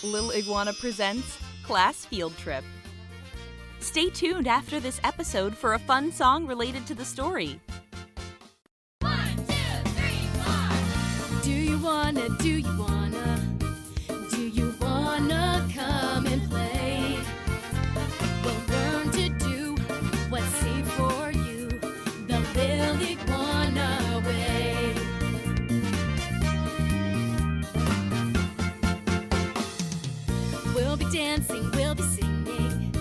Lil Iguana presents Class Field Trip. Stay tuned after this episode for a fun song related to the story. 1, 2, 3, 4. Do you wanna come and play? We'll learn to do what's safe for you, the Lil Iguana way. We'll be dancing, we'll be singing,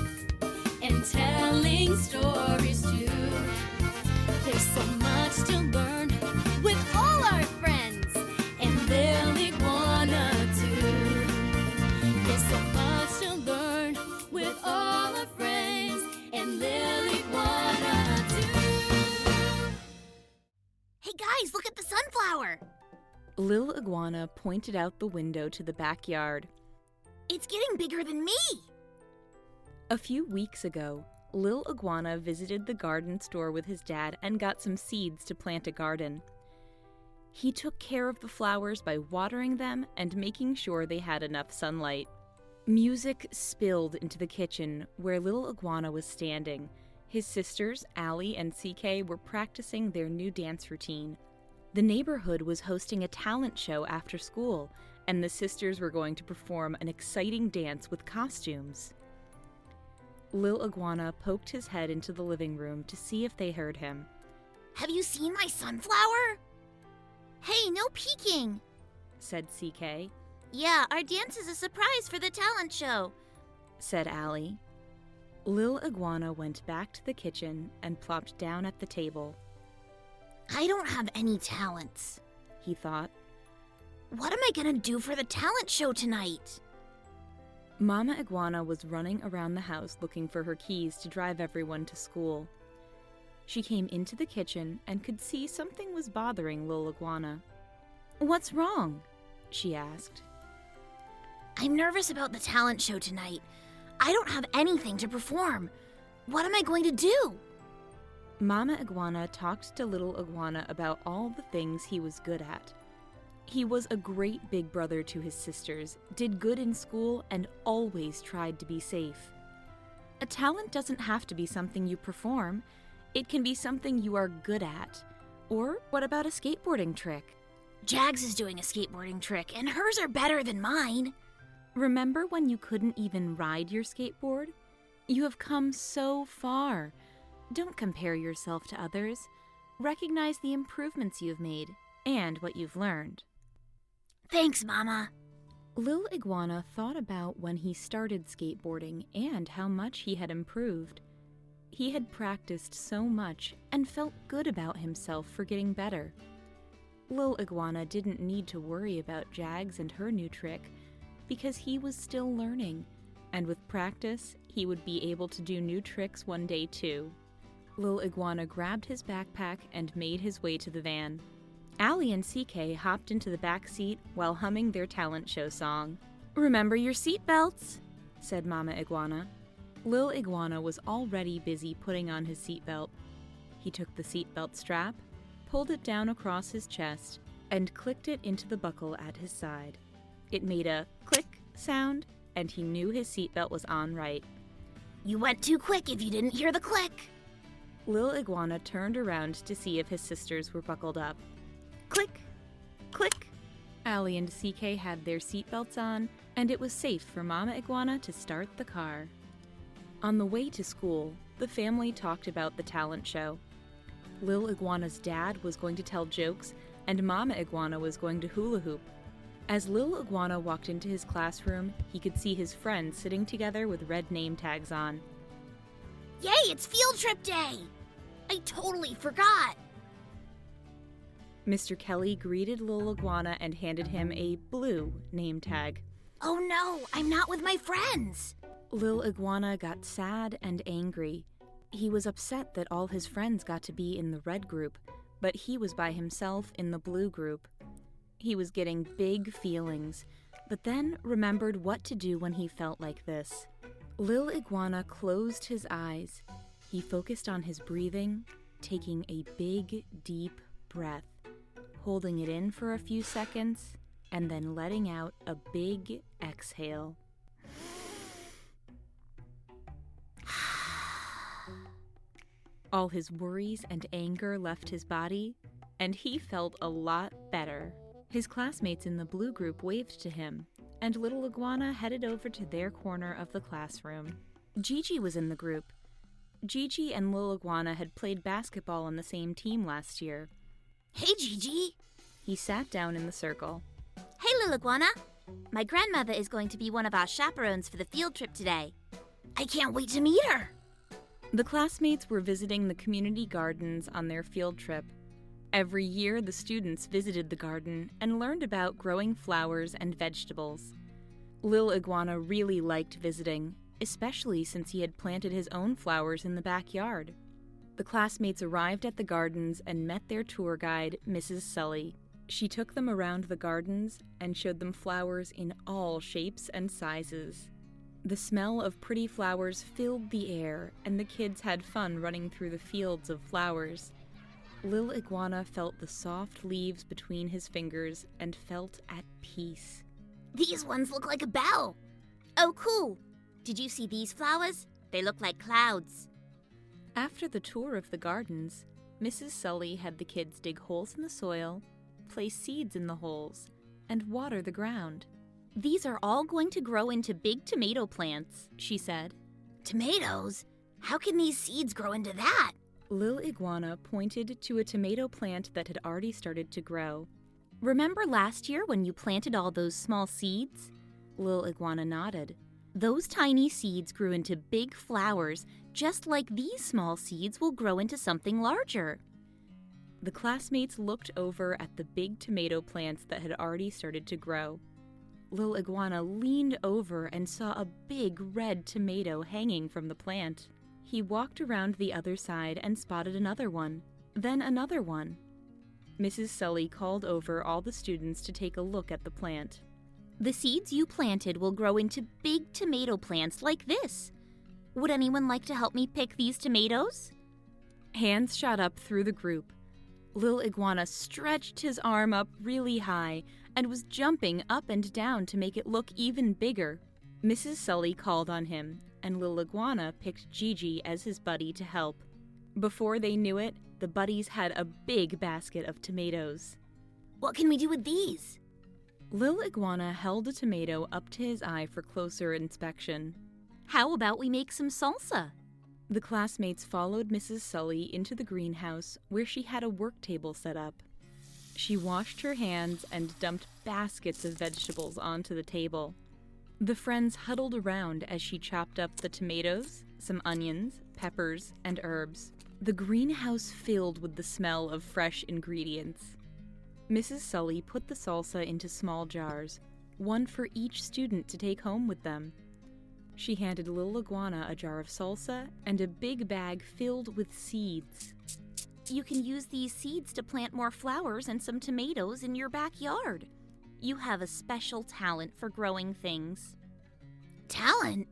and telling stories too. There's so much to learn with all our friends, and Lil Iguana too. There's so much to learn with all our friends, and Lil Iguana too. Hey guys, look at the sunflower! Lil Iguana pointed out the window to the backyard. It's getting bigger than me! A few weeks ago, Lil Iguana visited the garden store with his dad and got some seeds to plant a garden. He took care of the flowers by watering them and making sure they had enough sunlight. Music spilled into the kitchen where Lil Iguana was standing. His sisters, Allie and CK, were practicing their new dance routine. The neighborhood was hosting a talent show after school, and the sisters were going to perform an exciting dance with costumes. Lil Iguana poked his head into the living room to see if they heard him. Have you seen my sunflower? Hey, no peeking! Said CK. Yeah, our dance is a surprise for the talent show, said Allie. Lil Iguana went back to the kitchen and plopped down at the table. I don't have any talents, he thought. What am I gonna do for the talent show tonight? Momma Iguana was running around the house looking for her keys to drive everyone to school. She came into the kitchen and could see something was bothering Lil Iguana. What's wrong? She asked. I'm nervous about the talent show tonight. I don't have anything to perform. What am I going to do? Momma Iguana talked to Lil Iguana about all the things he was good at. He was a great big brother to his sisters, did good in school, and always tried to be safe. A talent doesn't have to be something you perform. It can be something you are good at. Or what about a skateboarding trick? Jags is doing a skateboarding trick, and hers are better than mine. Remember when you couldn't even ride your skateboard? You have come so far. Don't compare yourself to others. Recognize the improvements you've made and what you've learned. Thanks, Mama. Lil Iguana thought about when he started skateboarding and how much he had improved. He had practiced so much and felt good about himself for getting better. Lil Iguana didn't need to worry about Jags and her new trick because he was still learning, and with practice, he would be able to do new tricks one day too. Lil Iguana grabbed his backpack and made his way to the van. Allie and CK hopped into the back seat while humming their talent show song. Remember your seatbelts, said Momma Iguana. Lil Iguana was already busy putting on his seatbelt. He took the seatbelt strap, pulled it down across his chest, and clicked it into the buckle at his side. It made a click sound, and he knew his seatbelt was on right. You went too quick if you didn't hear the click. Lil Iguana turned around to see if his sisters were buckled up. Click! Click! Allie and CK had their seatbelts on, and it was safe for Momma Iguana to start the car. On the way to school, the family talked about the talent show. Lil Iguana's dad was going to tell jokes, and Momma Iguana was going to hula hoop. As Lil Iguana walked into his classroom, he could see his friends sitting together with red name tags on. Yay, it's field trip day! I totally forgot! Mr. Kelly greeted Lil Iguana and handed him a blue name tag. Oh no, I'm not with my friends! Lil Iguana got sad and angry. He was upset that all his friends got to be in the red group, but he was by himself in the blue group. He was getting big feelings, but then remembered what to do when he felt like this. Lil Iguana closed his eyes. He focused on his breathing, taking a big, deep breath, holding it in for a few seconds, and then letting out a big exhale. All his worries and anger left his body, and he felt a lot better. His classmates in the blue group waved to him, and Lil Iguana headed over to their corner of the classroom. Gigi was in the group. Gigi and Lil Iguana had played basketball on the same team last year. Hey, Gigi. He sat down in the circle. Hey, Lil Iguana. My grandmother is going to be one of our chaperones for the field trip today. I can't wait to meet her. The classmates were visiting the community gardens on their field trip. Every year, the students visited the garden and learned about growing flowers and vegetables. Lil Iguana really liked visiting, especially since he had planted his own flowers in the backyard. The classmates arrived at the gardens and met their tour guide, Mrs. Sully. She took them around the gardens and showed them flowers in all shapes and sizes. The smell of pretty flowers filled the air, and the kids had fun running through the fields of flowers. Lil Iguana felt the soft leaves between his fingers and felt at peace. These ones look like a bell. Oh, cool. Did you see these flowers? They look like clouds. After the tour of the gardens, Mrs. Sully had the kids dig holes in the soil, place seeds in the holes, and water the ground. These are all going to grow into big tomato plants, she said. Tomatoes? How can these seeds grow into that? Lil Iguana pointed to a tomato plant that had already started to grow. Remember last year when you planted all those small seeds? Lil Iguana nodded. Those tiny seeds grew into big flowers, just like these small seeds will grow into something larger. The classmates looked over at the big tomato plants that had already started to grow. Lil Iguana leaned over and saw a big red tomato hanging from the plant. He walked around the other side and spotted another one, then another one. Mrs. Sully called over all the students to take a look at the plant. The seeds you planted will grow into big tomato plants like this. Would anyone like to help me pick these tomatoes? Hands shot up through the group. Lil Iguana stretched his arm up really high and was jumping up and down to make it look even bigger. Mrs. Sully called on him, and Lil Iguana picked Gigi as his buddy to help. Before they knew it, the buddies had a big basket of tomatoes. What can we do with these? Lil Iguana held a tomato up to his eye for closer inspection. How about we make some salsa? The classmates followed Mrs. Sully into the greenhouse where she had a work table set up. She washed her hands and dumped baskets of vegetables onto the table. The friends huddled around as she chopped up the tomatoes, some onions, peppers, and herbs. The greenhouse filled with the smell of fresh ingredients. Mrs. Sully put the salsa into small jars, one for each student to take home with them. She handed Lil Iguana a jar of salsa and a big bag filled with seeds. You can use these seeds to plant more flowers and some tomatoes in your backyard. You have a special talent for growing things. Talent?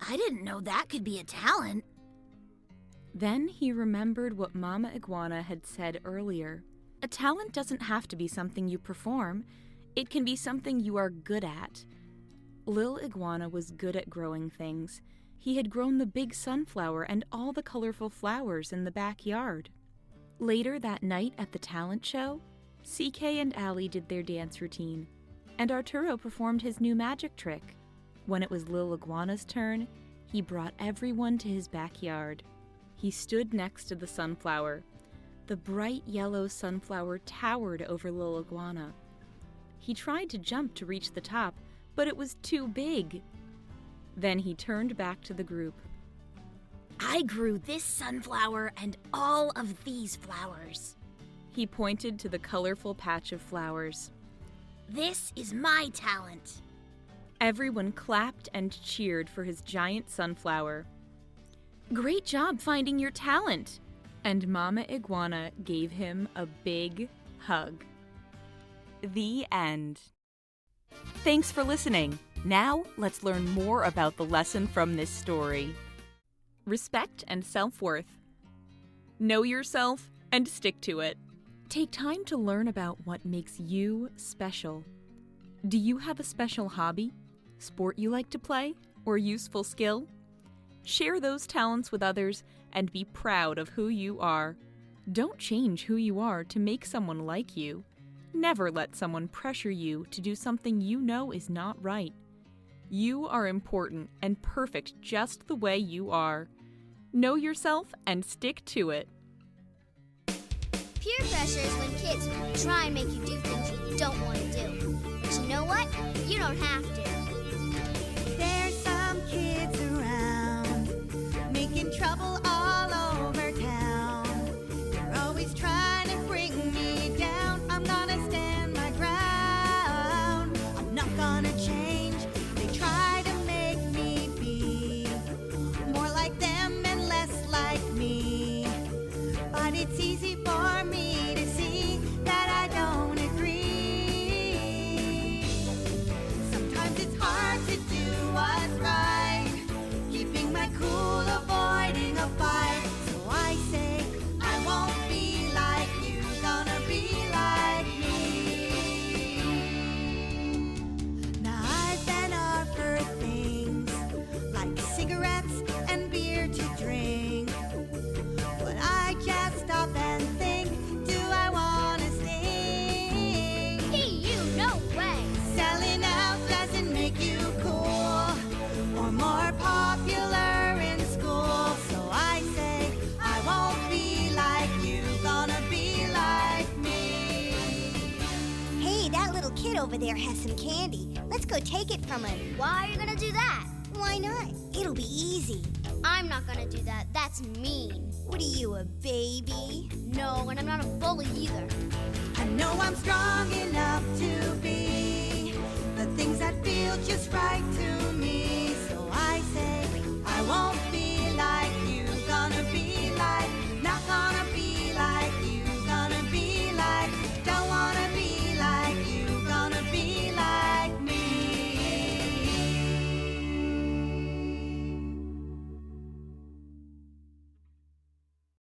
I didn't know that could be a talent. Then he remembered what Momma Iguana had said earlier. A talent doesn't have to be something you perform. It can be something you are good at. Lil Iguana was good at growing things. He had grown the big sunflower and all the colorful flowers in the backyard. Later that night at the talent show, CK and Allie did their dance routine, and Arturo performed his new magic trick. When it was Lil Iguana's turn, he brought everyone to his backyard. He stood next to the sunflower. The bright yellow sunflower towered over Lil Iguana. He tried to jump to reach the top, but it was too big. Then he turned back to the group. I grew this sunflower and all of these flowers. He pointed to the colorful patch of flowers. This is my talent. Everyone clapped and cheered for his giant sunflower. Great job finding your talent! And Momma Iguana gave him a big hug. The end. Thanks for listening. Now, let's learn more about the lesson from this story. Respect and self-worth. Know yourself and stick to it. Take time to learn about what makes you special. Do you have a special hobby, sport you like to play, or useful skill? Share those talents with others and be proud of who you are. Don't change who you are to make someone like you. Never let someone pressure you to do something you know is not right. You are important and perfect just the way you are. Know yourself and stick to it. Peer pressure is when kids try and make you do things you don't want to do. But you know what? You don't have to. There's some kids around making trouble all over town. They're always trying to bring me down. I'm gonna stand my ground. I'm not gonna change. They try to make me be more like them and less like me. But it's easy for me to see that I don't agree. Sometimes it's hard to do what's right, keeping my cool, avoiding a fight. So I say, I won't be like you, gonna be like me. Now I've been offered things like cigarettes and beer to drink, but I just stop and think, do I wanna stay? Hey, you, no way. Selling out doesn't make you cool or more popular in school. So I say, I won't be like you, gonna be like me. Hey, that little kid over there has some candy. Let's go take it from him. Why are you gonna do that? Why not? It'll be easy. I'm not gonna do that. That's mean. What are you, a baby? No, and I'm not a bully either. I know I'm strong enough to be the things that feel just right to